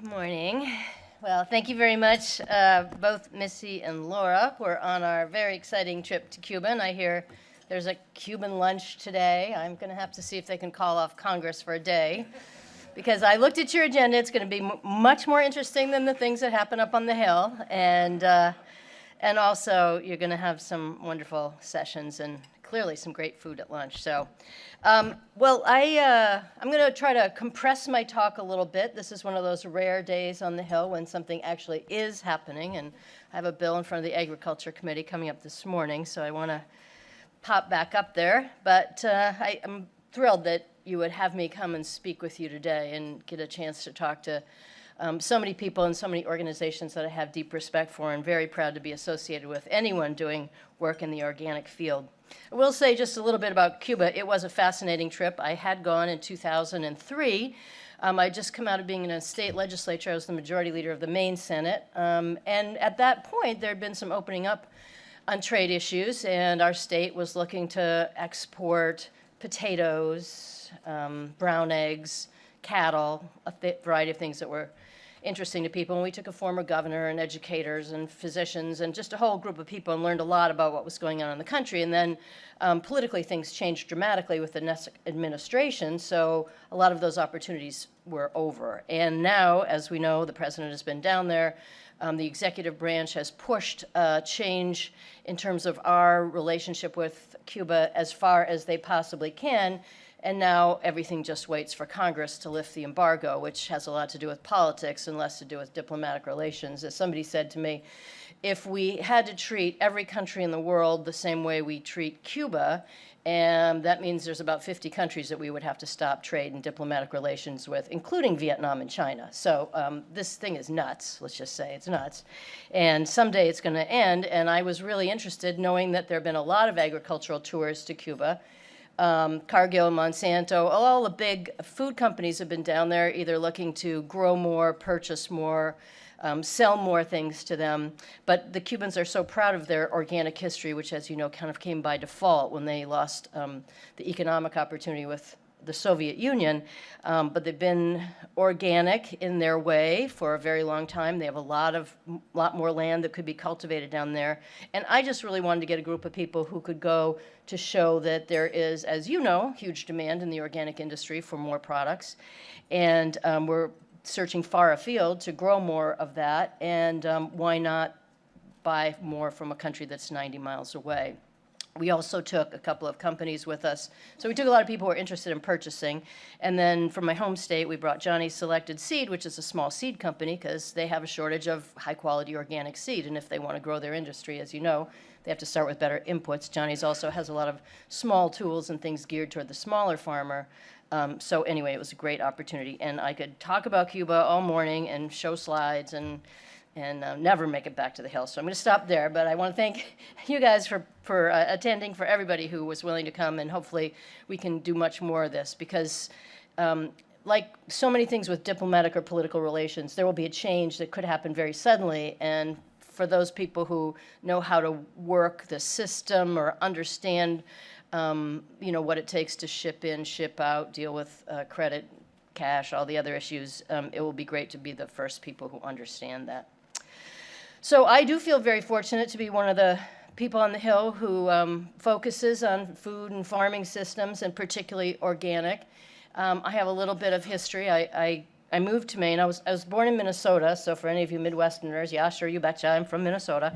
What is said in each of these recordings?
Good morning. Well, thank you very much, both Missy and Laura. We're on our very exciting trip to Cuba, and I hear there's a Cuban lunch today. I'm going to have to see if they can call off Congress for a day, because I looked at your agenda. It's going to be much more interesting than the things that happen up on the Hill, and also you're going to have some wonderful sessions and clearly some great food at lunch. So, I'm going to try to compress my talk a little bit. This is one of those rare days on the Hill when something actually is happening, and I have a bill in front of the Agriculture Committee coming up this morning, so I want to pop back up there. But I'm thrilled that you would have me come and speak with you today and get a chance to talk to so many people and so many organizations that I have deep respect for, and very proud to be associated with anyone doing work in the organic field. I will say just a little bit about Cuba. It was a fascinating trip. I had gone in 2003. I just come out of being in a state legislature. I was the majority leader of the Maine Senate. And at that point, there had been some opening up on trade issues, and our state was looking to export potatoes, brown eggs, cattle, a variety of things that were interesting to people. And we took a former governor and educators and physicians and just a whole group of people and learned a lot about what was going on in the country. And then politically things changed dramatically with the next administration, so a lot of those opportunities were over. And now, as we know, the president has been down there. The executive branch has pushed change in terms of our relationship with Cuba as far as they possibly can. And now everything just waits for Congress to lift the embargo, which has a lot to do with politics and less to do with diplomatic relations. As somebody said to me, if we had to treat every country in the world the same way we treat Cuba, and that means there's about 50 countries that we would have to stop trade and diplomatic relations with, including Vietnam and China. So this thing is nuts, let's just say it's nuts. And someday it's going to end, and I was really interested knowing that there have been a lot of agricultural tours to Cuba. Cargill, Monsanto, all the big food companies have been down there either looking to grow more, purchase more, sell more things to them. But the Cubans are so proud of their organic history, which, as you know, kind of came by default when they lost the economic opportunity with the Soviet Union. But they've been organic in their way for a very long time. They have a lot more land that could be cultivated down there. And I just really wanted to get a group of people who could go to show that there is, as you know, huge demand in the organic industry for more products. And we're searching far afield to grow more of that. And why not buy more from a country that's 90 miles away? We also took a couple of companies with us. So we took a lot of people who were interested in purchasing. And then from my home state, we brought Johnny's Selected Seed, which is a small seed company, because they have a shortage of high-quality organic seed. And if they want to grow their industry, as you know, they have to start with better inputs. Johnny's also has a lot of small tools and things geared toward the smaller farmer. So anyway, it was a great opportunity. And I could talk about Cuba all morning and show slides and never make it back to the Hill. So I'm going to stop there, but I want to thank you guys for attending, for everybody who was willing to come, and hopefully we can do much more of this, because like so many things with diplomatic or political relations, there will be a change that could happen very suddenly, and for those people who know how to work the system or understand what it takes to ship in, ship out, deal with credit, cash, all the other issues, it will be great to be the first people who understand that. So I do feel very fortunate to be one of the people on the Hill who focuses on food and farming systems, and particularly organic. I have a little bit of history. I moved to Maine. I was born in Minnesota, so for any of you Midwesterners, yeah, sure, you betcha, I'm from Minnesota.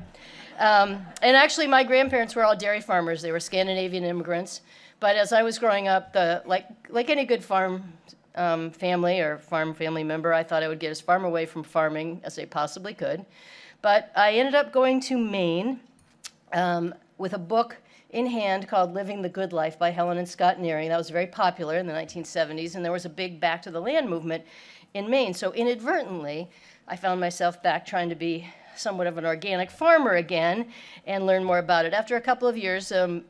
And actually, my grandparents were all dairy farmers. They were Scandinavian immigrants. But as I was growing up, like any good farm family or farm family member, I thought I would get as far away from farming as I possibly could. But I ended up going to Maine with a book in hand called Living the Good Life by Helen and Scott Nearing. That was very popular in the 1970s, and there was a big back to the land movement in Maine. So inadvertently, I found myself back trying to be somewhat of an organic farmer again and learn more about it. After a couple of years of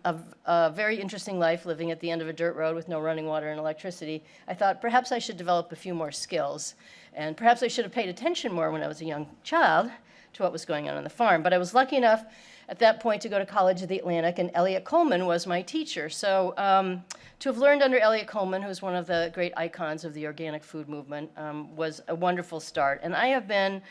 a very interesting life living at the end of a dirt road with no running water and electricity, I thought perhaps I should develop a few more skills. And perhaps I should have paid attention more when I was a young child to what was going on the farm. But I was lucky enough at that point to go to College of the Atlantic, and Elliott Coleman was my teacher. So to have learned under Elliott Coleman, who's one of the great icons of the organic food movement, was a wonderful start. And I have been,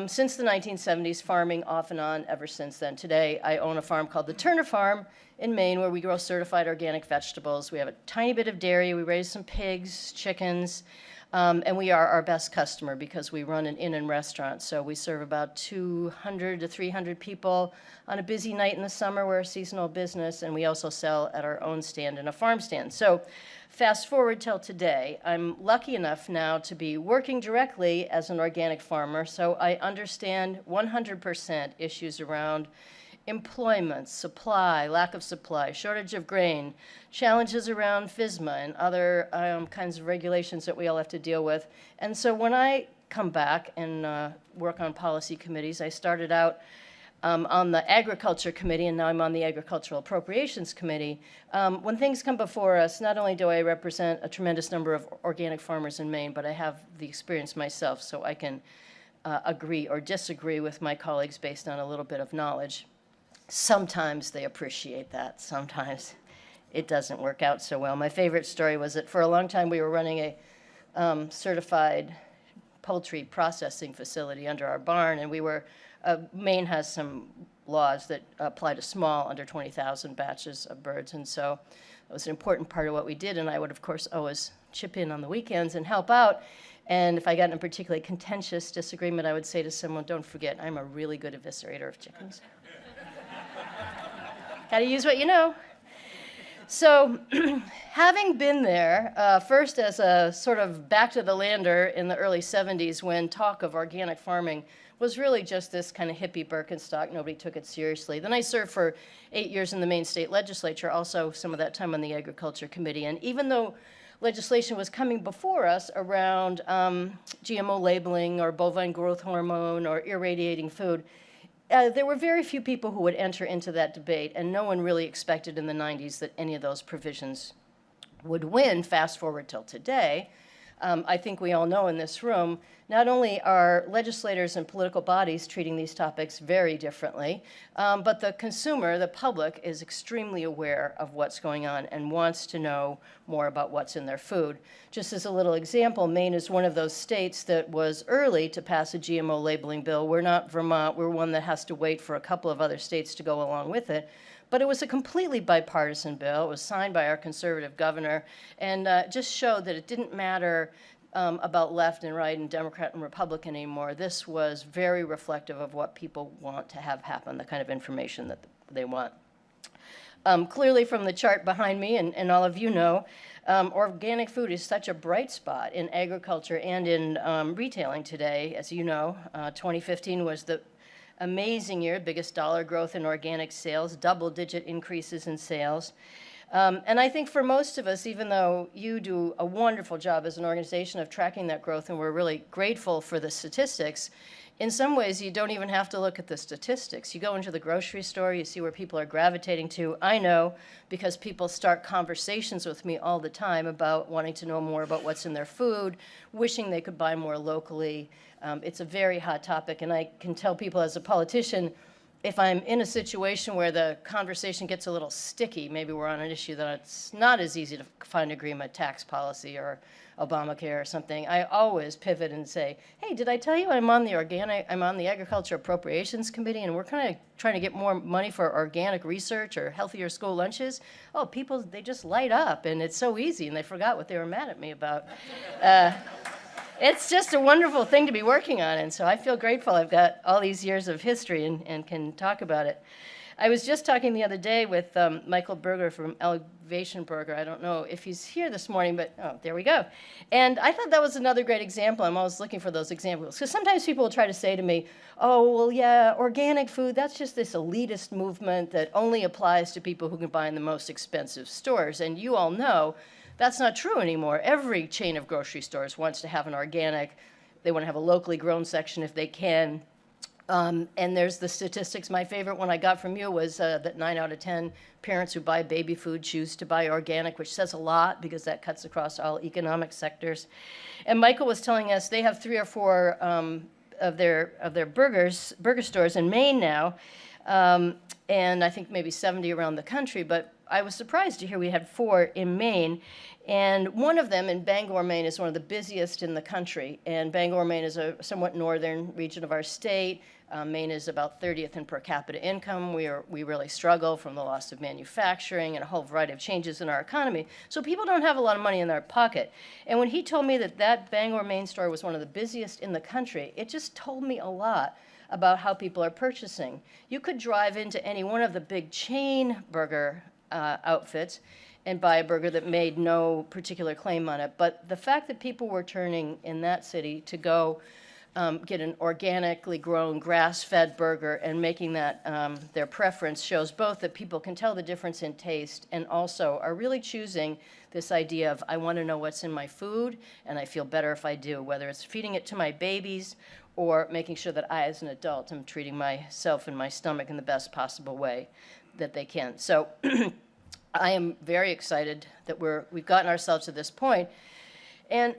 since the 1970s, farming off and on ever since then. Today, I own a farm called the Turner Farm in Maine, where we grow certified organic vegetables. We have a tiny bit of dairy. We raise some pigs, chickens, and we are our best customer because we run an inn and restaurant. So we serve about 200 to 300 people on a busy night in the summer. We're a seasonal business, and we also sell at our own stand and a farm stand. So fast forward till today, I'm lucky enough now to be working directly as an organic farmer, so I understand 100% issues around employment, supply, lack of supply, shortage of grain, challenges around FSMA and other kinds of regulations that we all have to deal with. And so when I come back and work on policy committees, I started out on the Agriculture Committee, and now I'm on the Agricultural Appropriations Committee. When things come before us, not only do I represent a tremendous number of organic farmers in Maine, but I have the experience myself, so I can agree or disagree with my colleagues based on a little bit of knowledge. Sometimes they appreciate that. Sometimes it doesn't work out so well. My favorite story was that for a long time we were running a certified poultry processing facility under our barn, and we were, Maine has some laws that apply to small, under 20,000 batches of birds, and so it was an important part of what we did, and I would, of course, always chip in on the weekends and help out. And if I got in a particularly contentious disagreement, I would say to someone, don't forget, I'm a really good eviscerator of chickens. Got to use what you know. So having been there, first as a sort of back-to-the-lander in the early 70s when talk of organic farming was really just this kind of hippie Birkenstock. Nobody took it seriously. Then I served for 8 years in the Maine state legislature, also some of that time on the Agriculture Committee. And even though legislation was coming before us around GMO labeling or bovine growth hormone or irradiating food, there were very few people who would enter into that debate, and no one really expected in the 90s that any of those provisions would win. Fast forward till today. I think we all know in this room, not only are legislators and political bodies treating these topics very differently, but the consumer, the public, is extremely aware of what's going on and wants to know more about what's in their food. Just as a little example, Maine is one of those states that was early to pass a GMO labeling bill. We're not Vermont. We're one that has to wait for a couple of other states to go along with it. But it was a completely bipartisan bill. It was signed by our conservative governor, and just showed that it didn't matter about left and right and Democrat and Republican anymore. This was very reflective of what people want to have happen, the kind of information that they want. Clearly from the chart behind me, and all of you know, organic food is such a bright spot in agriculture and in retailing today. As you know, 2015 was the amazing year, biggest dollar growth in organic sales, double-digit increases in sales. And I think for most of us, even though you do a wonderful job as an organization of tracking that growth, and we're really grateful for the statistics, in some ways you don't even have to look at the statistics. You go into the grocery store, you see where people are gravitating to. I know because people start conversations with me all the time about wanting to know more about what's in their food, wishing they could buy more locally. It's a very hot topic, and I can tell people as a politician, if I'm in a situation where the conversation gets a little sticky, maybe we're on an issue that it's not as easy to find agreement, tax policy or Obamacare or something, I always pivot and say, hey, did I tell you I'm on the Agriculture Appropriations Committee, and we're kind of trying to get more money for organic research or healthier school lunches? Oh, people, they just light up, and it's so easy, and they forgot what they were mad at me about. It's just a wonderful thing to be working on, and so I feel grateful I've got all these years of history and can talk about it. I was just talking the other day with Michael Berger from Elevation Burger. I don't know if he's here this morning, but oh, there we go. And I thought that was another great example. I'm always looking for those examples, because sometimes people will try to say to me, oh, well, yeah, organic food, that's just this elitist movement that only applies to people who can buy in the most expensive stores. And you all know that's not true anymore. Every chain of grocery stores wants to have an organic. They want to have a locally grown section if they can. And there's the statistics. My favorite one I got from you was that 9 out of 10 parents who buy baby food choose to buy organic, which says a lot because that cuts across all economic sectors. And Michael was telling us they have 3 or 4 of their burger stores in Maine now, and I think maybe 70 around the country. But I was surprised to hear we had 4 in Maine. And one of them in Bangor, Maine, is one of the busiest in the country. And Bangor, Maine is a somewhat northern region of our state. Maine is about 30th in per capita income. We really struggle from the loss of manufacturing and a whole variety of changes in our economy. So people don't have a lot of money in their pocket. And when he told me that that Bangor, Maine store was one of the busiest in the country, it just told me a lot about how people are purchasing. You could drive into any one of the big chain burger outfits and buy a burger that made no particular claim on it. But the fact that people were turning in that city to go get an organically grown, grass-fed burger and making that their preference shows both that people can tell the difference in taste and also are really choosing this idea of, I want to know what's in my food, and I feel better if I do, whether it's feeding it to my babies or making sure that I, as an adult, am treating myself and my stomach in the best possible way that they can. So I am very excited that we've gotten ourselves to this point. And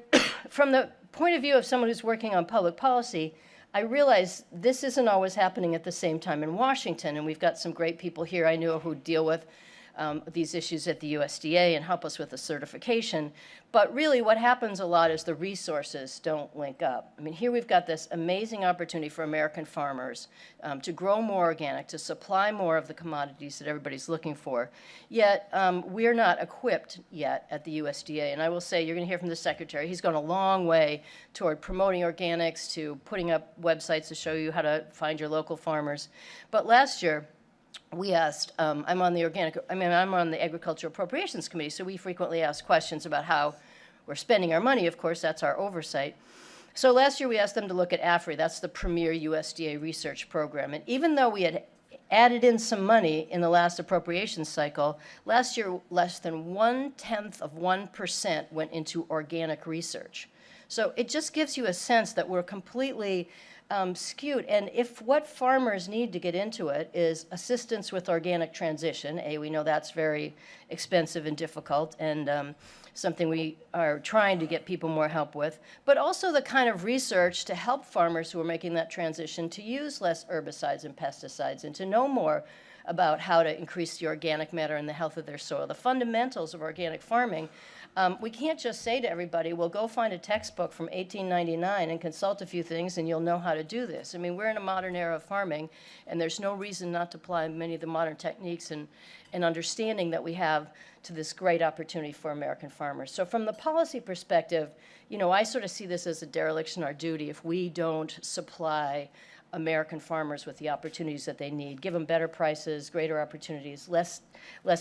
from the point of view of someone who's working on public policy, I realize this isn't always happening at the same time in Washington, and we've got some great people here I know who deal with these issues at the USDA and help us with the certification. But really what happens a lot is the resources don't link up. I mean, here we've got this amazing opportunity for American farmers to grow more organic, to supply more of the commodities that everybody's looking for. Yet we're not equipped yet at the USDA. And I will say, you're going to hear from the secretary, he's gone a long way toward promoting organics, to putting up websites to show you how to find your local farmers. But last year, we asked, I'm on the Agriculture Appropriations Committee, so we frequently ask questions about how we're spending our money. Of course, that's our oversight. So last year we asked them to look at AFRI. That's the premier USDA research program. And even though we had added in some money in the last appropriations cycle, last year less than 0.1% went into organic research. So it just gives you a sense that we're completely skewed. And if what farmers need to get into it is assistance with organic transition, we know that's very expensive and difficult, and something we are trying to get people more help with, but also the kind of research to help farmers who are making that transition to use less herbicides and pesticides and to know more about how to increase the organic matter and the health of their soil, the fundamentals of organic farming. We can't just say to everybody, well, go find a textbook from 1899 and consult a few things and you'll know how to do this. I mean, we're in a modern era of farming, and there's no reason not to apply many of the modern techniques and understanding that we have to this great opportunity for American farmers. So from the policy perspective, you know, I sort of see this as a dereliction of our duty if we don't supply American farmers with the opportunities that they need, give them better prices, greater opportunities, less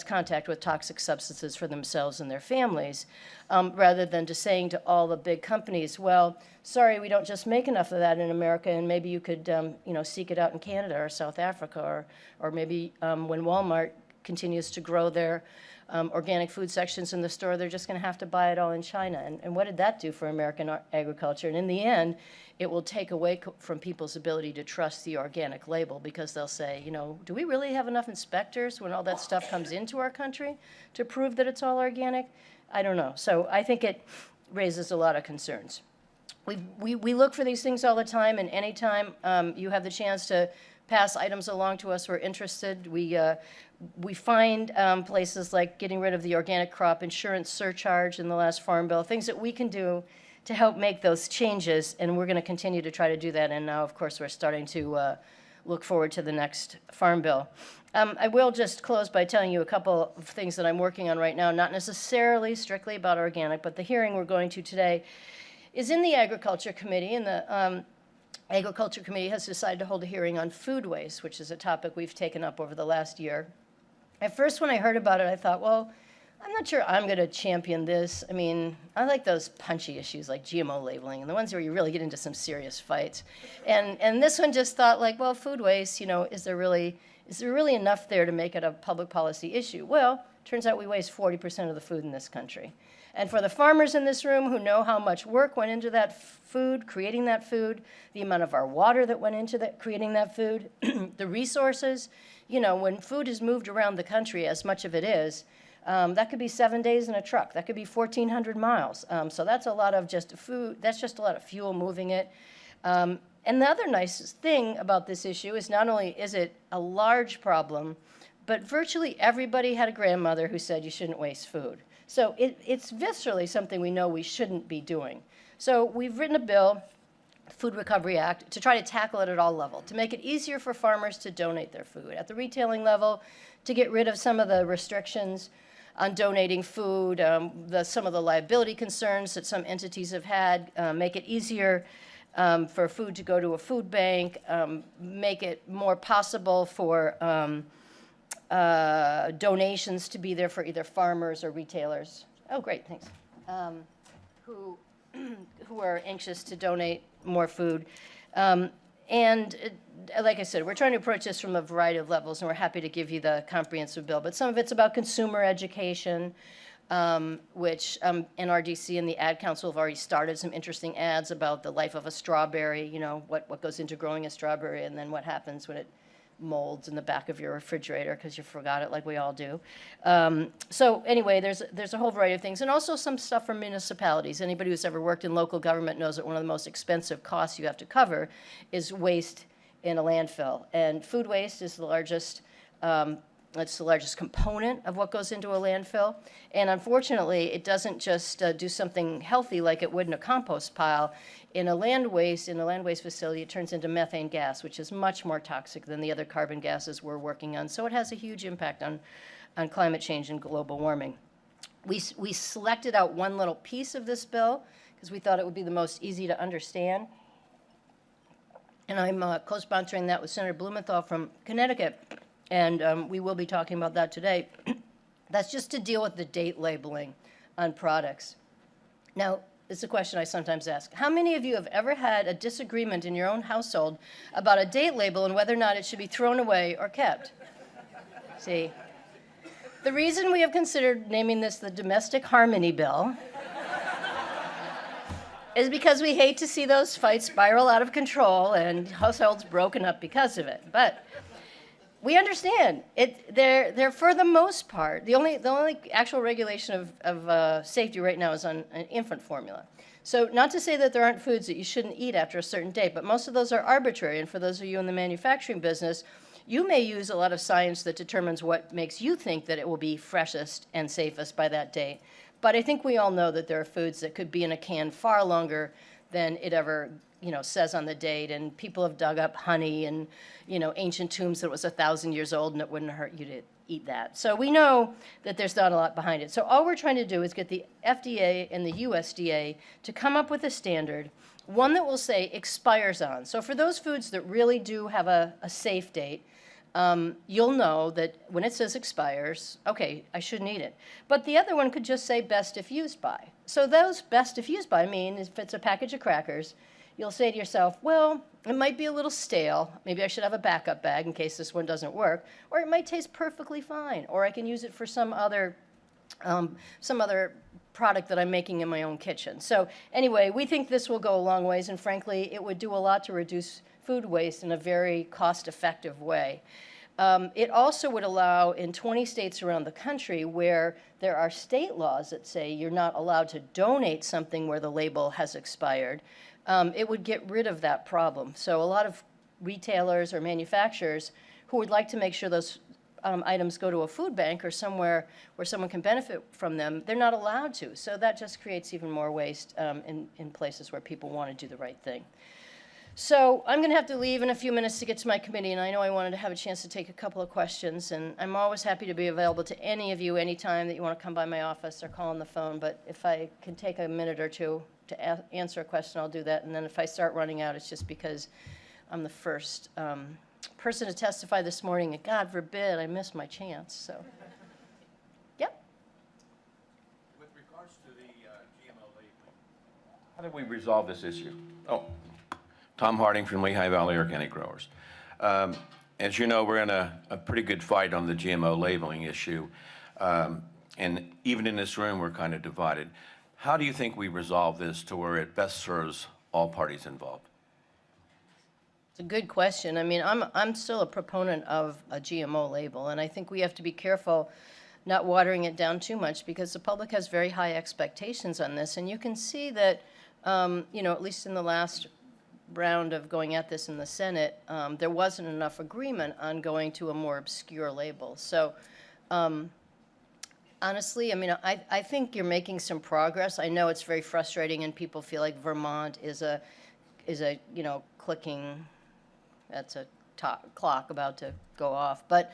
contact with toxic substances for themselves and their families, rather than just saying to all the big companies, well, sorry, we don't just make enough of that in America, and maybe you could seek it out in Canada or South Africa, or maybe when Walmart continues to grow their organic food sections in the store, they're just going to have to buy it all in China. And what did that do for American agriculture? And in the end, it will take away from people's ability to trust the organic label, because they'll say, you know, do we really have enough inspectors when all that stuff comes into our country to prove that it's all organic? I don't know. So I think it raises a lot of concerns. We look for these things all the time, and anytime you have the chance to pass items along to us who are interested, we find places like getting rid of the organic crop insurance surcharge in the last Farm Bill, things that we can do to help make those changes, and we're going to continue to try to do that. And now, of course, we're starting to look forward to the next Farm Bill. I will just close by telling you a couple of things that I'm working on right now, not necessarily strictly about organic, but the hearing we're going to today is in the Agriculture Committee, and the Agriculture Committee has decided to hold a hearing on food waste, which is a topic we've taken up over the last year. At first, when I heard about it, I thought, well, I'm not sure I'm going to champion this. I mean, I like those punchy issues like GMO labeling and the ones where you really get into some serious fights. And this one just thought, like, well, food waste, you know, is there really enough there to make it a public policy issue? Well, Turns out we waste 40% of the food in this country. And for the farmers in this room who know how much work went into that food, creating that food, the amount of our water that went into that, creating that food, the resources, you know, when food is moved around the country, as much of it is, that could be 7 days in a truck. That could be 1,400 miles. So that's a lot of just food. That's just a lot of fuel moving it. And the other nice thing about this issue is not only is it a large problem, but virtually everybody had a grandmother who said you shouldn't waste food. So it's viscerally something we know we shouldn't be doing. So we've written a bill, Food Recovery Act, to try to tackle it at all levels, to make it easier for farmers to donate their food. At the retailing level, to get rid of some of the restrictions on donating food, some of the liability concerns that some entities have had, make it easier for food to go to a food bank, make it more possible for donations to be there for either farmers or retailers. Oh, great, thanks. Who are anxious to donate more food. Like I said, we're trying to approach this from a variety of levels, and we're happy to give you the comprehensive bill. But some of it's about consumer education, which NRDC and the Ad Council have already started some interesting ads about the life of a strawberry, you know, what goes into growing a strawberry and then what happens when it molds in the back of your refrigerator because you forgot it like we all do. So anyway, there's a whole variety of things, and also some stuff from municipalities. Anybody who's ever worked in local government knows that one of the most expensive costs you have to cover is waste in a landfill. And food waste is the largest it's the largest component of what goes into a landfill. And unfortunately, it doesn't just do something healthy like it would in a compost pile. In a land waste facility, it turns into methane gas, which is much more toxic than the other carbon gases we're working on. So it has a huge impact on climate change and global warming. We selected out one little piece of this bill because we thought it would be the most easy to understand. And I'm co-sponsoring that with Senator Blumenthal from Connecticut. And we will be talking about that today. That's just to deal with the date labeling on products. Now, it's a question I sometimes ask. How many of you have ever had a disagreement in your own household about a date label and whether or not it should be thrown away or kept? See? The reason we have considered naming this the Domestic Harmony Bill is because we hate to see those fights spiral out of control and households broken up because of it. But we understand they're for the most part, the only actual regulation of safety right now is on an infant formula. So not to say that there aren't foods that you shouldn't eat after a certain date, but most of those are arbitrary. And for those of you in the manufacturing business, you may use a lot of science that determines what makes you think that it will be freshest and safest by that date. But I think we all know that there are foods that could be in a can far longer than it ever says on the date, and people have dug up honey and, ancient tombs that was 1,000 years old, and it wouldn't hurt you to eat that. So we know that there's not a lot behind it. So all we're trying to do is get the FDA and the USDA to come up with a standard, one that will say expires on. So for those foods that really do have a safe date, you'll know that when it says expires, okay, I shouldn't eat it. But the other one could just say best if used by. So those best if used by mean if it's a package of crackers, you'll say to yourself, well, it might be a little stale. Maybe I should have a backup bag in case this one doesn't work. Or it might taste perfectly fine. Or I can use it for some other product that I'm making in my own kitchen. So anyway, we think this will go a long ways. And frankly, it would do a lot to reduce food waste in a very cost-effective way. It also would allow in 20 states around the country where there are state laws that say you're not allowed to donate something where the label has expired. It would get rid of that problem. So a lot of retailers or manufacturers who would like to make sure those items go to a food bank or somewhere where someone can benefit from them, they're not allowed to. So that just creates even more waste in places where people want to do the right thing. So I'm going to have to leave in a few minutes to get to my committee, and I know I wanted to have a chance to take a couple of questions, and I'm always happy to be available to any of you anytime that you want to come by my office or call on the phone, but if I can take a minute or two to answer a question, I'll do that, and then if I start running out, it's just because I'm the first person to testify this morning, and God forbid I miss my chance, so. Yep. With regards to the GMO labeling, how do we resolve this issue? Oh. Tom Harding from Lehigh Valley Organic Growers. As you know, we're in a pretty good fight on the GMO labeling issue. And even in this room, we're kind of divided. How do you think we resolve this to where it best serves all parties involved? It's a good question. I mean, I'm still a proponent of a GMO label, and I think we have to be careful not watering it down too much because the public has very high expectations on this. And you can see that, at least in the last round of going at this in the Senate, there wasn't enough agreement on going to a more obscure label. So, honestly, I mean, I think you're making some progress. I know it's very frustrating, and people feel like Vermont is a clicking. That's a clock about to go off, but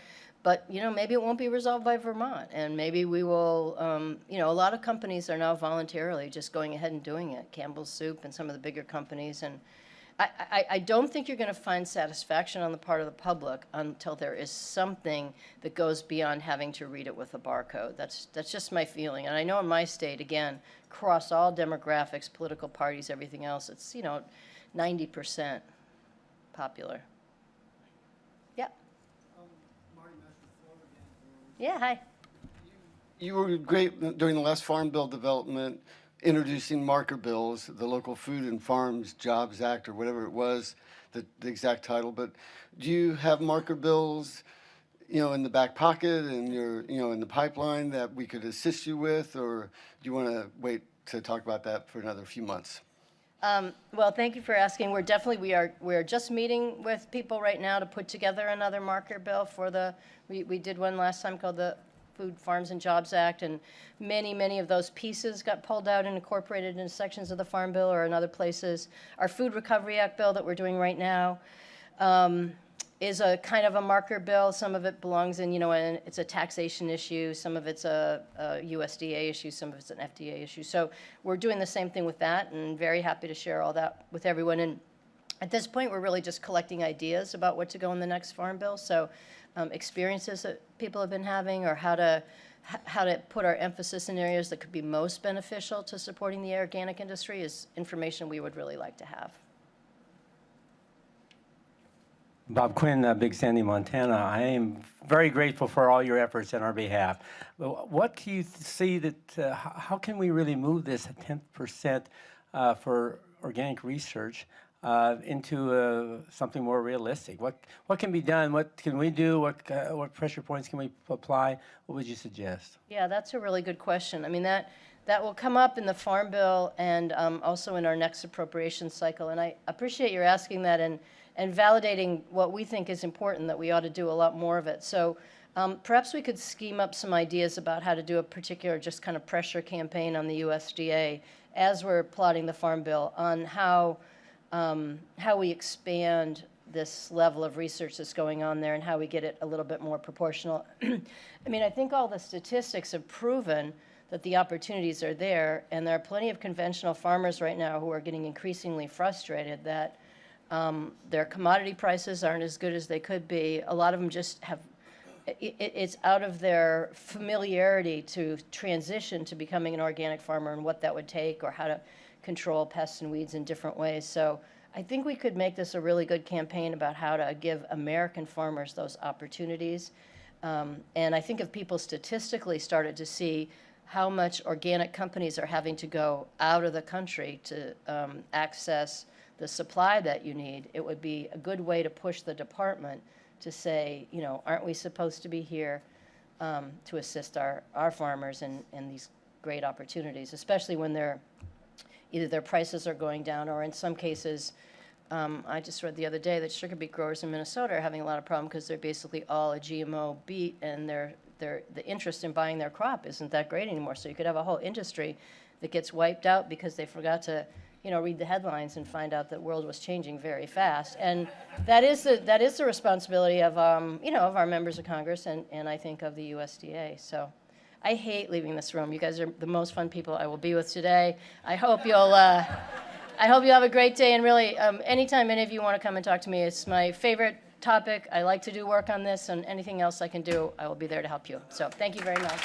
maybe it won't be resolved by Vermont, and maybe we will. A lot of companies are now voluntarily just going ahead and doing it. Campbell's Soup and some of the bigger companies, and I don't think you're going to find satisfaction on the part of the public until there is something that goes beyond having to read it with a barcode. That's just my feeling. And I know in my state, again, across all demographics, political parties, everything else, it's 90% popular. Yeah. Yeah. Hi. You were great during the last Farm Bill development, introducing marker bills, the Local Food and Farms Jobs Act, or whatever it was, the exact title. But do you have marker bills, in the back pocket and in the pipeline that we could assist you with, or do you want to wait to talk about that for another few months? Well, thank you for asking. We're just meeting with people right now to put together another marker bill for we did one last time called the Food, Farms, and Jobs Act, and many of those pieces got pulled out and incorporated into sections of the Farm Bill or in other places. Our Food Recovery Act bill that we're doing right now is a kind of a marker bill. Some of it belongs in, and it's a taxation issue. Some of it's a USDA issue. Some of it's an FDA issue. So we're doing the same thing with that, and very happy to share all that with everyone. And at this point, we're really just collecting ideas about what to go in the next Farm Bill. So experiences that people have been having, or how to put our emphasis in areas that could be most beneficial to supporting the organic industry is information we would really like to have. Bob Quinn, Big Sandy, Montana. I am very grateful for all your efforts on our behalf. What do you see that, how can we really move this 10% for organic research into something more realistic? What can be done? What can we do? What pressure points can we apply? What would you suggest? Yeah, that's a really good question. I mean, that will come up in the Farm Bill and also in our next appropriation cycle. And I appreciate your asking that and validating what we think is important, that we ought to do a lot more of it. So perhaps we could scheme up some ideas about how to do a particular just kind of pressure campaign on the USDA as we're plotting the Farm Bill on how we expand this level of research that's going on there and how we get it a little bit more proportional. I mean, I think all the statistics have proven that the opportunities are there, and there are plenty of conventional farmers right now who are getting increasingly frustrated that their commodity prices aren't as good as they could be. A lot of them just have, it's out of their familiarity to transition to becoming an organic farmer and what that would take, or how to control pests and weeds in different ways. So I think we could make this a really good campaign about how to give American farmers those opportunities. And I think if people statistically started to see how much organic companies are having to go out of the country to access the supply that you need, it would be a good way to push the department to say, aren't we supposed to be here to assist our farmers in these great opportunities, especially when either their prices are going down, or in some cases, I just read the other day that sugar beet growers in Minnesota are having a lot of problem because they're basically all a GMO beet, and the interest in buying their crop isn't that great anymore. So you could have a whole industry that gets wiped out because they forgot to read the headlines and find out that the world was changing very fast. And that is the responsibility of of our members of Congress and I think of the USDA. So I hate leaving this room. You guys are the most fun people I will be with today. I hope you'll have a great day, and really anytime any of you want to come and talk to me, it's my favorite topic. I like to do work on this, and anything else I can do, I will be there to help you. So thank you very much.